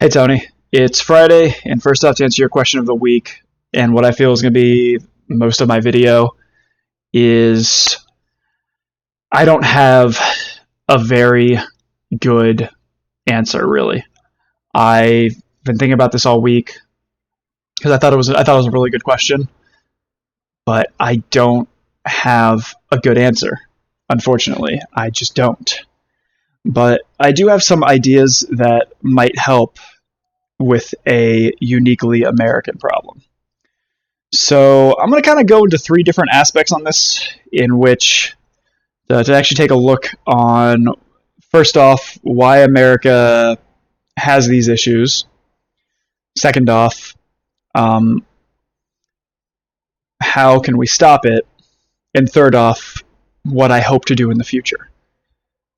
Hey Tony, it's Friday, and first off, to answer your question of the week, and what I feel is going to be most of my video, is I don't have a very good answer, really. I've been thinking about this all week because I thought it was a really good question, but I don't have a good answer. Unfortunately, I just don't. But I do have some ideas that might help with a uniquely American problem. So I'm going to kind of go into three different aspects on this, in which to actually take a look on, first off, why America has these issues. Second off, how can we stop it? And third off, what I hope to do in the future.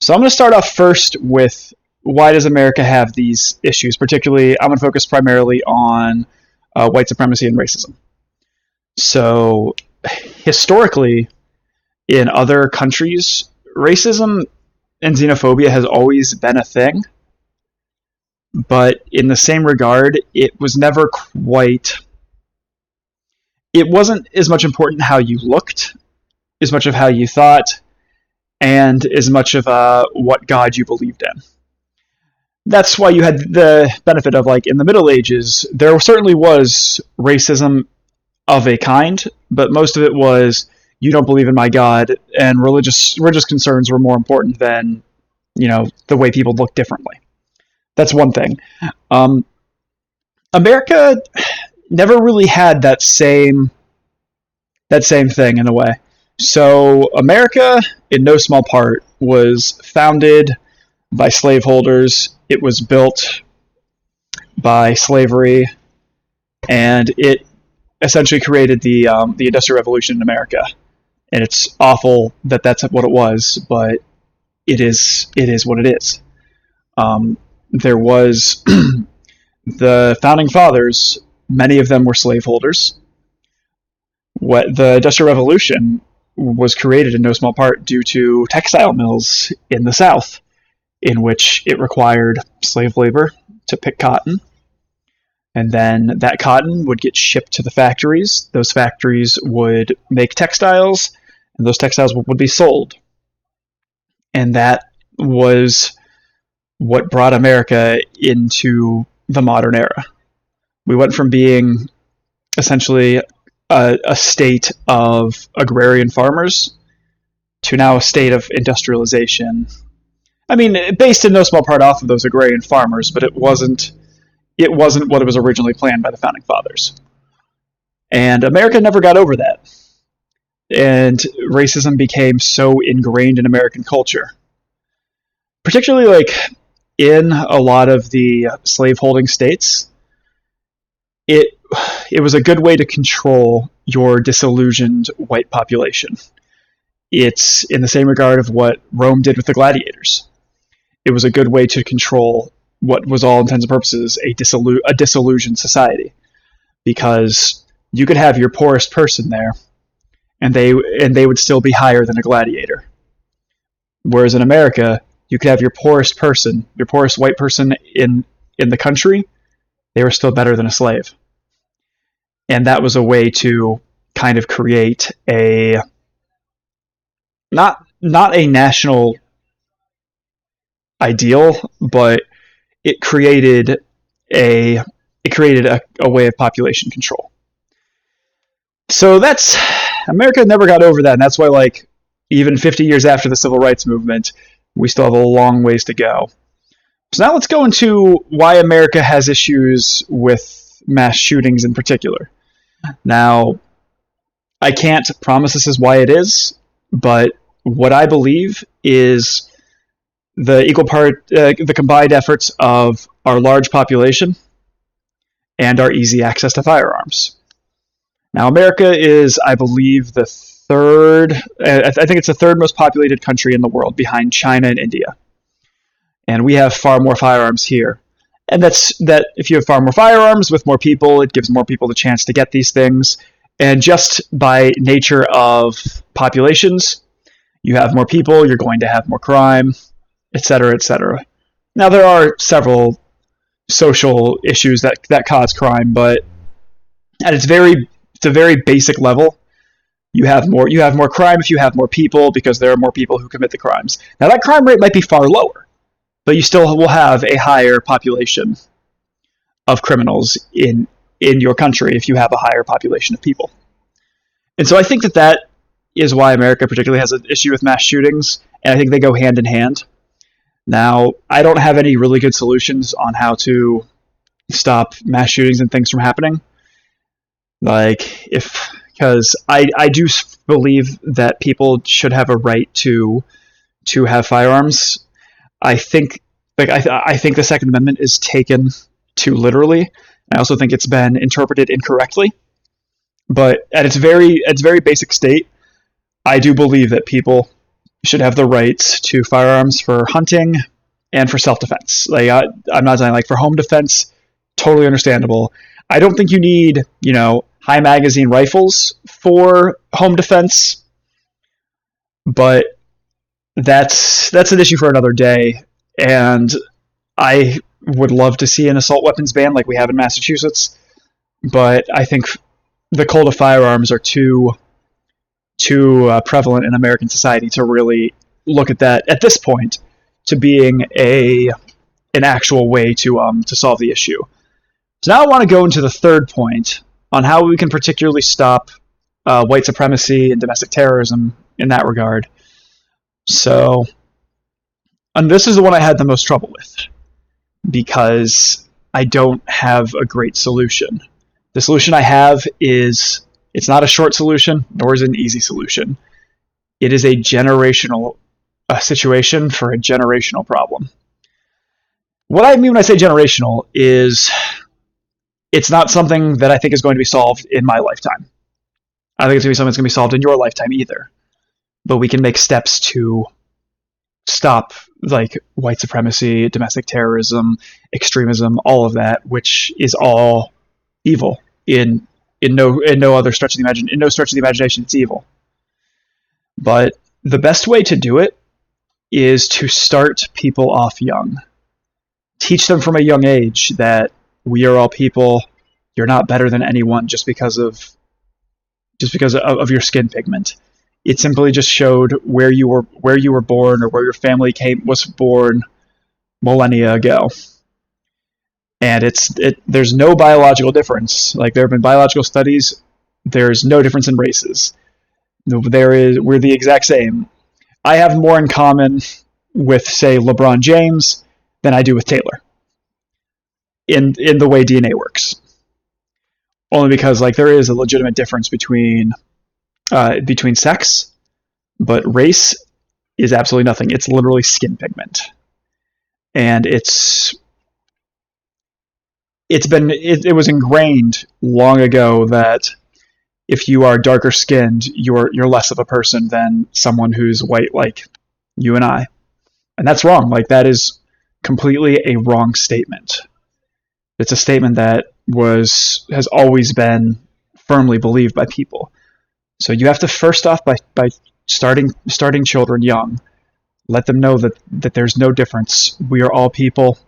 So I'm going to start off first with why does America have these issues? Particularly, I'm going to focus primarily on white supremacy and racism. So historically, in other countries, racism and xenophobia has always been a thing. But in the same regard, it was never quite... It wasn't as much important how you looked, as much of how you thought, and as much of what God you believed in. That's why you had the benefit of, like, in the Middle Ages, there certainly was racism of a kind, but most of it was, you don't believe in my God, and religious concerns were more important than, the way people look differently. That's one thing. America never really had that same thing in a way. So America, in no small part, was founded by slaveholders. It was built by slavery, and it essentially created the Industrial Revolution in America. And it's awful that that's what it was, but it is what it is. There was the founding fathers. Many of them were slaveholders. The Industrial Revolution was created in no small part due to textile mills in the South, in which it required slave labor to pick cotton. And then that cotton would get shipped to the factories. Those factories would make textiles, and those textiles would be sold. And that was what brought America into the modern era. We went from being essentially a state of agrarian farmers to now a state of industrialization. I mean, based in no small part off of those agrarian farmers, but it wasn't what it was originally planned by the founding fathers. And America never got over that. And racism became so ingrained in American culture. Particularly, like, in a lot of the slaveholding states, it was a good way to control your disillusioned white population. It's in the same regard of what Rome did with the gladiators. It was a good way to control what was, all intents and purposes, a disillusioned society, because you could have your poorest person there, and they would still be higher than a gladiator. Whereas in America, you could have your poorest person, your poorest white person in the country, they were still better than a slave. And that was a way to kind of create a not a national ideal, but it created a way of population control. So that's America never got over that, and that's why, like, even 50 years after the Civil Rights Movement, we still have a long ways to go. So now let's go into why America has issues with mass shootings in particular. Now, I can't promise this is why it is, but what I believe is the combined efforts of our large population and our easy access to firearms. Now, America is, I believe, I think it's the third most populated country in the world, behind China and India. And we have far more firearms here. And that if you have far more firearms with more people, it gives more people the chance to get these things. And just by nature of populations, you have more people, you're going to have more crime, etc., etc. Now, there are several social issues that cause crime, but at it's a very basic level. You have more crime if you have more people because there are more people who commit the crimes. Now that crime rate might be far lower, but you still will have a higher population of criminals in your country if you have a higher population of people. And so I think that is why America particularly has an issue with mass shootings, and I think they go hand in hand. Now, I don't have any really good solutions on how to stop mass shootings and things from happening. Like, if because I do believe that people should have a right to have firearms. I think I think the Second Amendment is taken too literally. I also think it's been interpreted incorrectly. But at its very basic state, I do believe that people should have the rights to firearms for hunting and for self-defense. I'm not saying like for home defense, totally understandable. I don't think you need, high magazine rifles for home defense, but that's an issue for another day. And I would love to see an assault weapons ban like we have in Massachusetts, but I think the cult of firearms are too prevalent in American society to really look at that at this point to being an actual way to solve the issue. So now I want to go into the third point on how we can particularly stop white supremacy and domestic terrorism in that regard. So, and this is the one I had the most trouble with because I don't have a great solution. The solution I have is it's not a short solution, nor is it an easy solution. It is a generational situation for a generational problem. What I mean when I say generational is it's not something that I think is going to be solved in my lifetime. I don't think it's going to be something that's going to be solved in your lifetime either. But we can make steps to stop like white supremacy, domestic terrorism, extremism, all of that, which is all evil in no other stretch of the imagination. It's evil. But the best way to do it is to start people off young. Teach them from a young age that we are all people. You're not better than anyone just because of your skin pigment. It simply just showed where you were born or where your family was born millennia ago. And there's no biological difference. Like there have been biological studies, there's no difference in races. We're the exact same. I have more in common with, say, LeBron James than I do with Tayler. In the way DNA works. Only because like there is a legitimate difference between sex, but race is absolutely nothing. It's literally skin pigment. And it was ingrained long ago that if you are darker skinned, you're less of a person than someone who's white like you and I. And that's wrong. Like that is completely a wrong statement. It's a statement that has always been firmly believed by people. So you have to first off by starting children young, let them know that there's no difference. We are all people.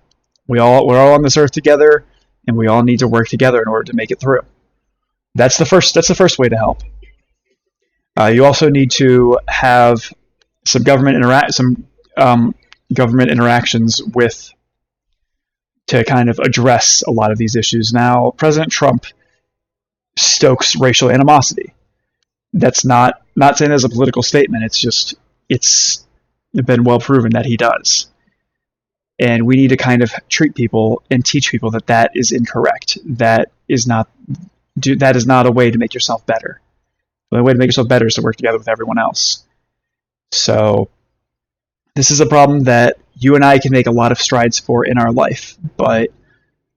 We're all on this earth together, and we all need to work together in order to make it through. That's the first way to help. You also need to have some government interactions to kind of address a lot of these issues. Now, President Trump stokes racial animosity. That's not saying as a political statement. It's been well proven that he does. And we need to kind of treat people and teach people that is incorrect. That is not a way to make yourself better. The way to make yourself better is to work together with everyone else. So this is a problem that you and I can make a lot of strides for in our life, but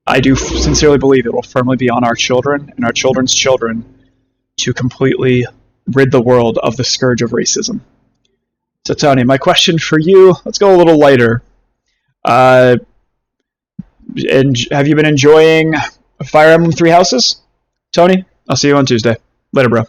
I do sincerely believe it will firmly be on our children and our children's children to completely rid the world of the scourge of racism. So Tony, my question for you, let's go a little lighter. And have you been enjoying Fire Emblem Three Houses? Tony, I'll see you on Tuesday. Later, bro.